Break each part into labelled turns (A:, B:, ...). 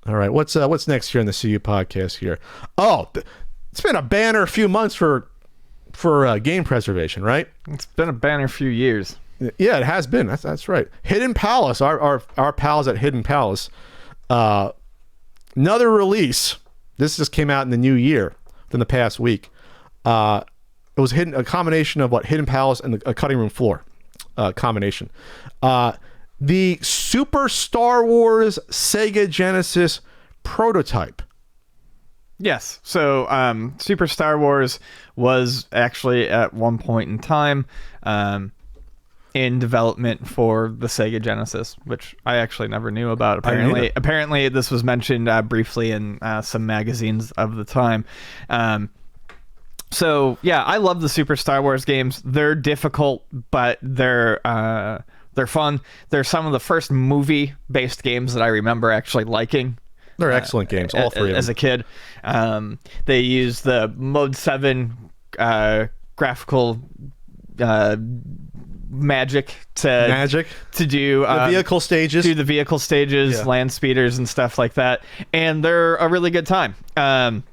A: All right, what's next here in the CU podcast here? Oh, it's been a banner few months for game preservation, right?
B: It's been a banner few years.
A: Yeah, it has been. That's right. Hidden Palace, our pals at Hidden Palace, another release. This just came out in the new year, within the past week. It was a combination of Hidden Palace and a cutting room floor combination. The Super Star Wars Sega Genesis prototype.
B: Yes. So Super Star Wars was actually at one point in time in development for the Sega Genesis, which I actually never knew about. Apparently this was mentioned briefly in some magazines of the time. So yeah, I love the Super Star Wars games. They're difficult, but they're fun. They're some of the first movie-based games that I remember actually liking.
A: They're excellent games, all three of them.
B: As a kid. They use the Mode 7 graphical magic to do
A: the vehicle stages.
B: Do the vehicle stages,
A: yeah.
B: Land speeders and stuff like that. And they're a really good time.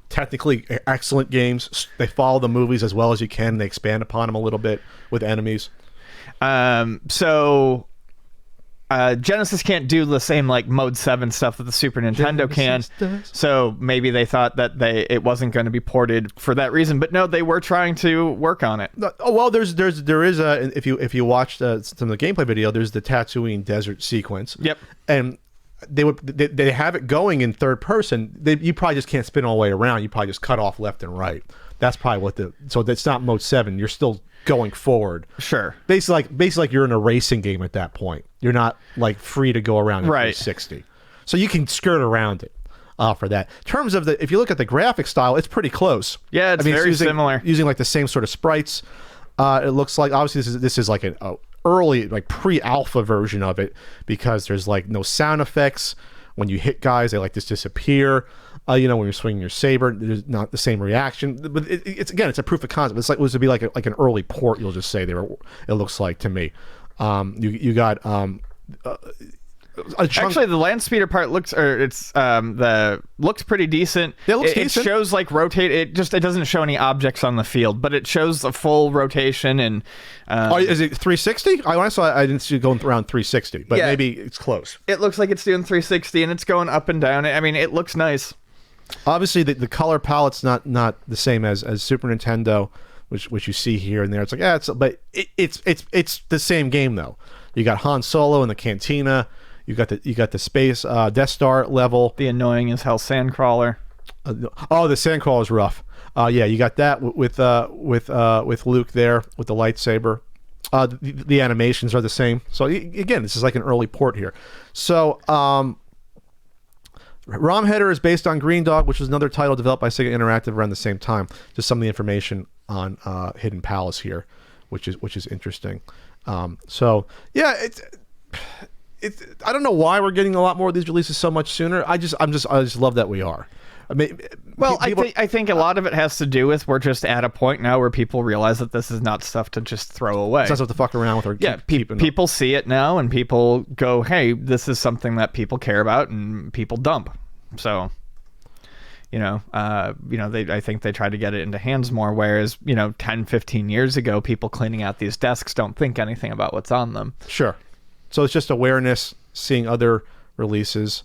A: Technically excellent games. They follow the movies as well as you can. They expand upon them a little bit with enemies.
B: So Genesis can't do the same Mode 7 stuff that the Super Nintendo
A: Genesis
B: can.
A: does.
B: So maybe they thought that it wasn't going to be ported for that reason. But no, they were trying to work on it.
A: Oh well, there is a if you watch some of the gameplay video, there's the Tatooine desert sequence.
B: Yep.
A: And they have it going in third person. You probably just can't spin all the way around. You probably just cut off left and right. That's probably so that's not Mode 7. You're still going forward.
B: Sure.
A: Basically like you're in a racing game at that point. You're not free to go around in 360. So you can skirt around it for that. In terms of if you look at the graphic style, it's pretty close.
B: Yeah, it's very similar.
A: Using the same sort of sprites. It looks like obviously this is like an early pre-alpha version of it, because there's no sound effects. When you hit guys, they just disappear. When you're swinging your saber, there's not the same reaction. But it's a proof of concept. It's it was to be like an early port. You'll just say there. It looks like to me. You got
B: actually the land speeder part looks pretty decent.
A: It looks decent.
B: It shows rotate. It doesn't show any objects on the field, but it shows a full rotation and.
A: Is it 360? I didn't see it going around 360, but yeah, maybe it's close.
B: It looks like it's doing 360 and it's going up and down. I mean, it looks nice.
A: Obviously, the color palette's not the same as Super Nintendo, which you see here and there. It's it's the same game though. You got Han Solo in the cantina. You got the space Death Star level. The
B: annoying as hell sandcrawler.
A: The sandcrawler is rough. Yeah, you got that with Luke there with the lightsaber. The animations are the same. So again, this is like an early port here. So ROM header is based on Green Dog, which was another title developed by Sega Interactive around the same time. Just some of the information on Hidden Palace here, which is interesting. So yeah, I don't know why we're getting a lot more of these releases so much sooner. I just love that we are. I mean,
B: well, I think a lot of it has to do with we're just at a point now where people realize that this is not stuff to just throw away.
A: It's not stuff to fuck around with. Or
B: people see it now, and people go, "Hey, this is something that people care about," and people dump. So, I think they try to get it into hands more. Whereas, 10, 15 years ago, people cleaning out these desks don't think anything about what's on them.
A: Sure. So it's just awareness, seeing other releases.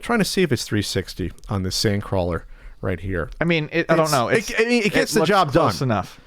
A: Trying to see if it's 360 on this sandcrawler right here.
B: I mean, I don't know.
A: It gets the job done.
B: Close enough.